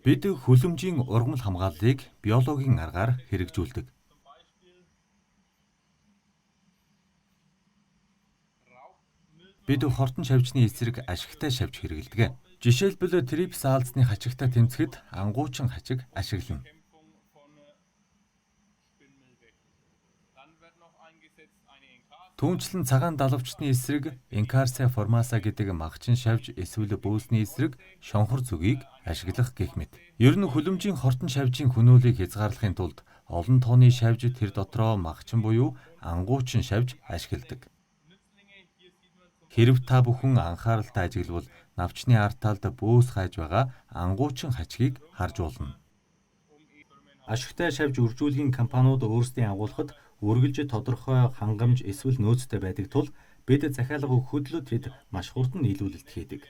Бид хүлэмжийн ургамал хамгааллыг биологийн аргаар хэрэгжүүлдэг. Бид хортон шавжны эсрэг ашигтай шавж хэрэглэдэг. Жишээлбэл трипс аалзны хачигтаа тэмцэхэд ангуучин хачиг ашиглана. Түүнчлэн цагаан далавчны эсрэг инкарсия формаса гэдэг магчин шавж эсвэл бөөсний эсрэг шонхор зүгийг ашиглах гэх мэт. Ер нь хүлэмжийн хортон шавжийн хөнөөлийг хязгаарлахын тулд олон тооны шавж тэр дотроо магчин буюу ангуучин шавж ашигладаг. Хэрэв та бүхэн анхааралтай ажиглавал навчны арт талд бөөс хайж байгаа ангуучин хачгийг харж болно. Ашигтай шавж үржүүлгийн компаниуд өөрсдийн агуулгад үргэлж тодорхой хангамж эсвэл нөөцтэй байдаг тул бид захиалга өгөхөд л тэд маш хурдан нийлүүлэлт хийдэг.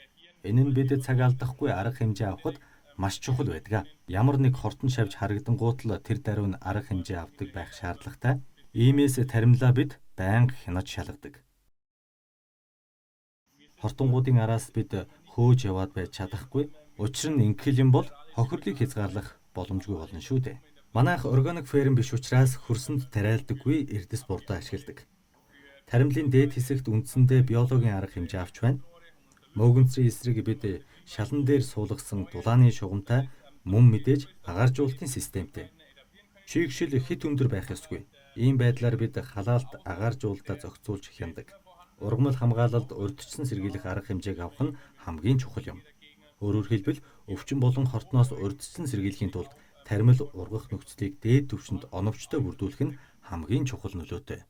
Энэ нь бид цаг алдахгүй арга хэмжээ авахд маш чухал байдаг. Ямар нэг хортон шавж харагдангуут л тэр даруй нь арга хэмжээ авдаг байх шаардлагатай. Иймээс таримлаа бид байнга хянаж шалгадаг. Хортонгуудын араас бид хөөж яваад байж чадахгүй. Учир нь ингэх юм бол хохирлыг хязгаарлах боломжгүй болно шүү дээ. Манайх органик ферм биш учраас хөрсөнд тариалдаггүй эрдэс бурдаа ашигладаг. Таримлын дээд хэсэгт үндсэндээ биологийн арга хэмжээ авч байна. Мөөгөнцрийн эсрэг бид шалан дээр суулгасан дулааны шугамтай мөн мэдээж агааржуулалтын системтэй. Чийгшил хит өндөр байх ёсгүй. Ийм байдлаар бид халаалт агааржуулалтаа зохицуулж хяндаг. Ургамал хамгаалалд урьдчилан сэргийлэх арга хэмжээг авах нь хамгийн чухал юм. Өөрөөр хэлбэл өвчин болон хортноос урьдчилан сэргийлэхийн тулд таримл ургах нөхцөлийг дээд түвшинд оновчтой бүрдүүлэх нь хамгийн чухал нөлөөтэй.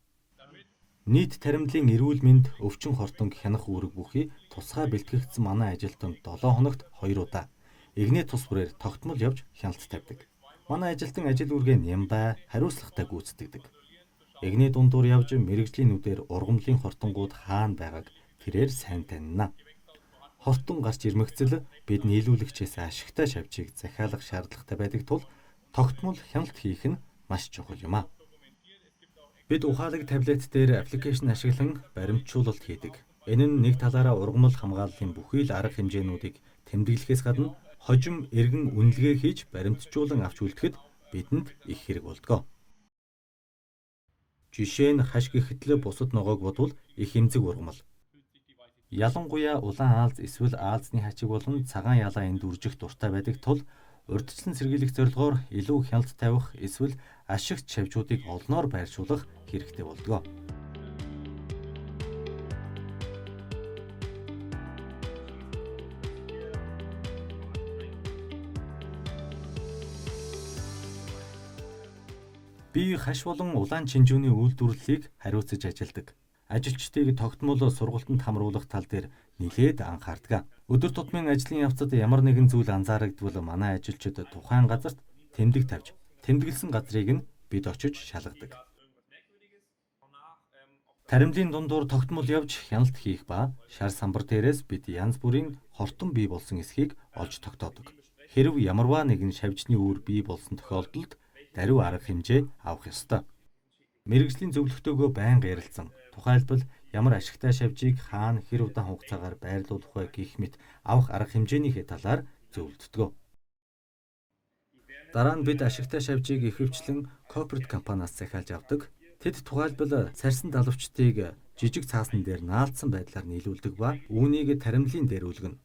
Нийт таримлын эрүүл мэнд өвчин хортонг хянах үүрэг бүхий тусгай бэлтгэгдсэн манай ажилтнууд 7 хоногт 2 удаа игнээ тус бүрээр тогтмол явж хяналт тавьдаг. Манай ажилтан ажил үргээ нямбай, хариуцлагатай гүйцэтгэдэг. Игнээ дундуур явж мэрэгжлийн нүдээр ургамлын хортонгууд хаана байгааг тэрээр сайн танина. Хортон гарч ирмэгцэл бид нийлүүлэгчээс ашигтай шавжийг захиалах шаардлагатай байдаг тул тогтмол хяналт хийх нь маш чухал юм а. Бид ухаалаг таблет дээр аппликейшн ашиглан баримтжуулалт хийдэг. Энэ нь нэг талаараа ургамал хамгааллын бүхий л арга хэмжээнүүдийг тэмдэглэхээс гадна хожим эргэн үнэлгээ хийж баримтжуулан авч үлдэхэд бидэнд их хэрэг болдгоо. Жишээ нь хаш гэхэд л бусад ногоог бодвол их эмзэг ургамал. Ялангуяа улаан аалз эсвэл аалзны хачиг болон цагаан ялаа энд үржих дуртай байдаг тул урьдчилан сэргийлэх зорилгоор илүү хяналт тавих эсвэл ашигт шавжуудыг олноор байршуулах хэрэгтэй болдгоо. Би хаш болон улаан чинжүүний үйлдвэрлэлийг хариуцаж ажилладаг. Ажилчдыг тогтмол сургалтанд хамруулах тал дээр нэлээд анхаардаг. Өдөр тутмын ажлын явцад ямар нэгэн зүйл анзаарагдвал манай ажилчид тухайн газарт тэмдэг тавьж, тэмдэглэсэн газрыг нь бид очиж шалгадаг. Таримлын дундуур тогтмол явж хяналт хийх ба шар самбар дээрээс бид янз бүрийн хортон бий болсон эсхийг олж тогтоодог. Хэрв ямарваа нэгэн шавжны үүр бий болсон тохиолдолд даруй арга хэмжээ авах ёстой. Мэргэжлийн зөвлөгтөөгөө байнга ярилцсан. Тухайлбал ямар ашигтай шавжийг хаана хэр удаан хугацаагаар байрлуулах вэ гэх мэт авах арга хэмжээнийхээ талаар зөвлөдгөө. Дараа нь бид ашигтай шавжийг ихэвчлэн корпорат компаниас захиалж авдаг. Тэд тухайлбал сарсан далавчдыг жижиг цаасан дээр наалдсан байдлаар нийлүүлдэг ба үүнийг таримлын дээр үлгэнэ.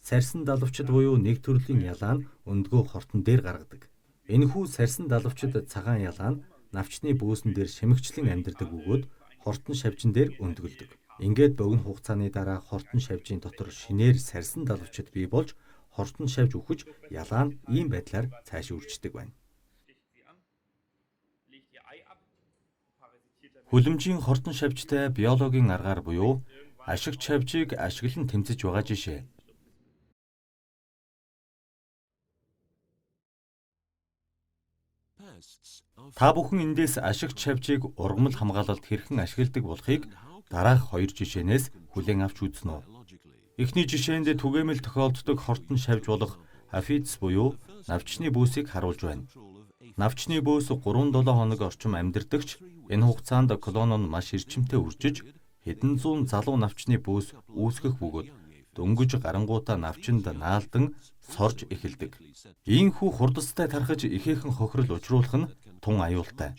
Сарсан далавчид буюу нэг төрлийн ялаа нь өндгөө хортон дээр гаргадаг. Энэхүү сарсан далавчид цагаан ялаа нь навчны бөөсөн дээр шимэгчлэн амьдардаг бөгөөд хортон шавжин дээр өндгөлдөг. Ингээд богино хугацааны дараа хортон шавжийн дотор шинээр сарсан далавчид бий болж хортон шавж үхэж ялаа нь ийм байдлаар цааш үрждэг байна. Хүлэмжийн хортон шавжтай биологийн аргаар буюу ашигт шавжийг ашиглан тэмцэж байгаа жишээ. Та бүхэн эндээс ашигт шавжийг ургамал хамгаалалд хэрхэн ашигладаг болохыг дараах 2 жишээнээс хүлээн авч үзнэ үү. Эхний жишээнд түгээмэл тохиолддог хортон шавж болох афидс буюу навчны бөөсийг харуулж байна. Навчны бөөс 3-7 хоног орчим амьдардагч энэ хугацаанд колони нь маш эрчимтэй үржиж хэдэн зуун залуу навчны бөөс үүсгэх бөгөөд дөнгөж гарангуудаа навчинд наалдан сорж эхэлдэг. Ийхүү хурдастай тархаж ихээхэн хохирол учруулах нь тун аюултай.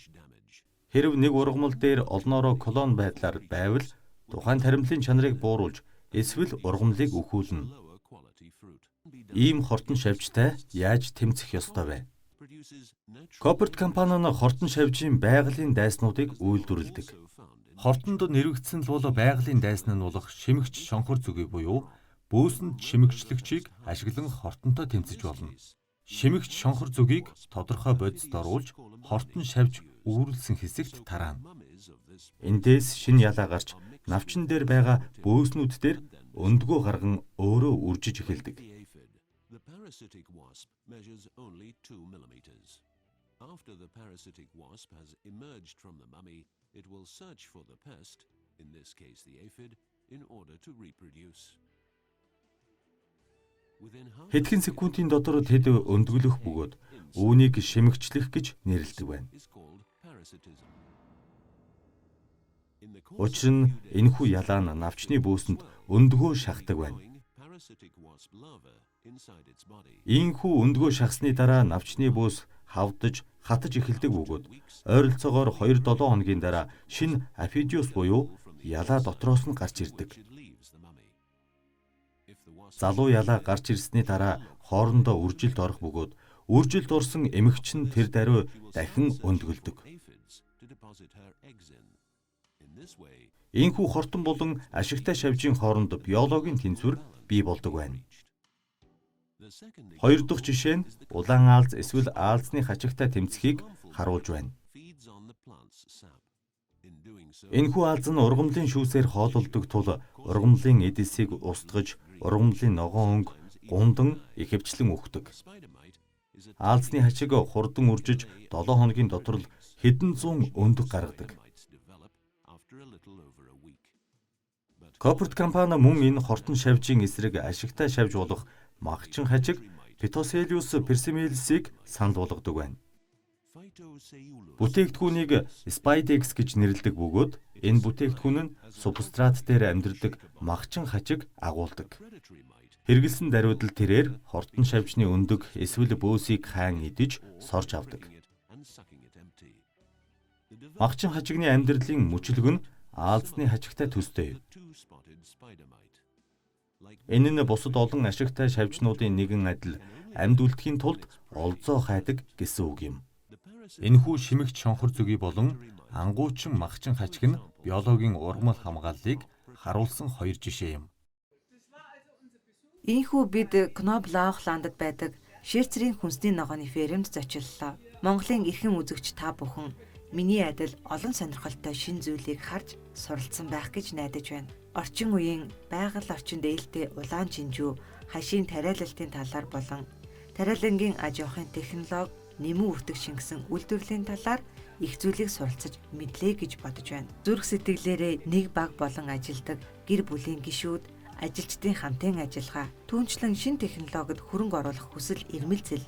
Хэрв нэг ургамал дээр олноороо колон байдлаар байвал тухайн таримлын чанарыг бууруулж эсвэл ургамлыг өхүүлнэ. Ийм хортон шавжтай яаж тэмцэх ёстой вэ? Копперт компани нь хортон шавжийн байгалийн дайснуудыг үйлдвэрлэдэг. Хортонд нэрвэгдсэн л бол байгалийн дайсан нь болох шимэгч шонхор зүгээ буюу бөөсөнд шимэгчлэгчийг ашиглан хортонтой тэмцэж болно. Шимэгч шонхор зүгийг тодорхой бодисд оруулж хортон шавж үүрлсэн хэсэгт тараана. Эндээс шинэ ялаа гарч навчин дээр байгаа бөөснүүд дээр өндгөө гарган өөрөө үржиж эхэлдэг. After the parasitic wasp has emerged from the mummy, it will search for the pest, in this case the aphid, in order to reproduce. Хэдхэн секундын дотор тэд өндгөлөх бөгөөд үүнийг шимэгчлэх гэж нэрлэдэг байна. Учир нь энэхүү ялаа нь навчны бөөсөнд өндгөө шахдаг байна. Ийхүү өндгөө шахсны дараа навчны бөөс хавдаж хатаж эхэлдэг бөгөөд ойролцоогоор 2-7 хоногийн дараа шинэ апидиус буюу ялаа дотроос нь гарч ирдэг. Залуу ялаа гарч ирсний дараа хоорондоо үржилд орох бөгөөд үржилд орсон эмэгч нь тэр даруй дахин өндгөлдөг. Ийхүү хортон болон ашигтай шавжийн хооронд биологийн тэнцвэр бий болдог байна. Хоёр дахь жишээ нь улаан аалз эсвэл аалзны хачигтай тэмцэхийг харуулж байна. Энэхүү аалз нь ургамлын шүүсээр хоололдог тул ургамлын эдэлсийг устгаж, ургамлын ногоон өнгө, гундан ихэвчлэн үхдэг. Аалзны хачиг хурдан үржиж 7 хоногийн дотор л хэдэн зуун өндөг гаргадаг. Копперт компани мөн энэ хортон шавжийн эсрэг ашигтай шавж болох магчин хачиг Phytocelluis persimilis-ийг санал болгодог байна. Бүтээгдэхүүнийг Spidex гэж нэрлэдэг бөгөөд энэ бүтээгдэхүүн нь субстрат дээр амьдардаг магчин хачиг агуулдаг. Хэрэгэлсэн даруйдал тэрээр хортон шавжны өндөг эсвэл бөөсийг хаан идэж сорж авдаг. Магчин хачигны амьдралын мөчлөг нь аалзны хачигтай төстэй. Энэ нь бусад олон ашигтай шавжнуудын нэгэн адил амьд үлдэхийн тулд олзоо хайдаг гэсэн үг юм. Энэхүү шимэгч шонхор зүгий болон ангуучин магчин хачиг нь биологийн ургамал хамгааллыг харуулсан хоёр жишээ юм. Ийхүү бид Knoblauchlандд байдаг Швейцарын хүнсний ногооны фермд зочиллоо. Монголын эрхэм үзэгч та бүхэн миний адил олон сонирхолтой шин зүйлийг харж суралцсан байх гэж найдаж байна. Орчин үеийн байгаль орчинд ээлтэй улаан чинжүү, хашийн тариалалтын талаар болон тариалангийн аж ахуйн технологи, нэмэн үрдэг шингэсэн үйлдвэрлэлийн талаар их зүйлийг суралцаж мэдлээ гэж бодож байна. Зүрх сэтгэлээрээ нэг баг болон ажилдаг гэр бүлийн гишүүд, ажилчдын хамтын ажиллагаа, түүнчлэн шин технологид хөрөнгө оруулах хүсэл эрмэлзэл,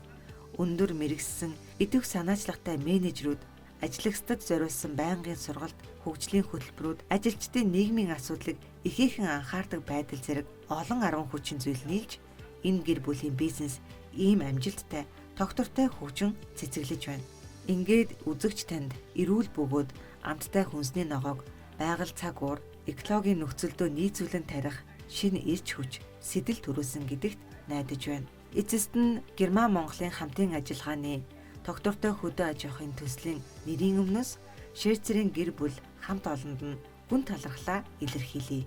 өндөр мэрэгссэн идэвх санаачлагтай менежерүүд, ажлагчдад зориулсан байнгын сургалт, хөгжлийн хөтөлбөрүүд, ажилчдын нийгмийн асуудлыг ихээхэн анхаардаг байдал зэрэг олон арван хүчин зүйл нийлж энэ гэр бүлийн бизнес ийм амжилттай, тогтвортой хөгжин цэцэглэж байна. Ингээд үзэгч танд эрүүл бөгөөд амттай хүнсний ногоог байгаль цаг уур, экологийн нөхцөлдөө нийцүүлэн тарих шинэ эрч хүч сэтэл төрүүлсэн гэдэгт найдаж байна. Эцэст нь Герман Монголын хамтын ажиллагааны тогтвортой хөдөө аж ахуйн төслийн нэрийн өмнөөс Швейцарын гэр бүл хамт олонд нь гүн талархлаа илэрхийлье.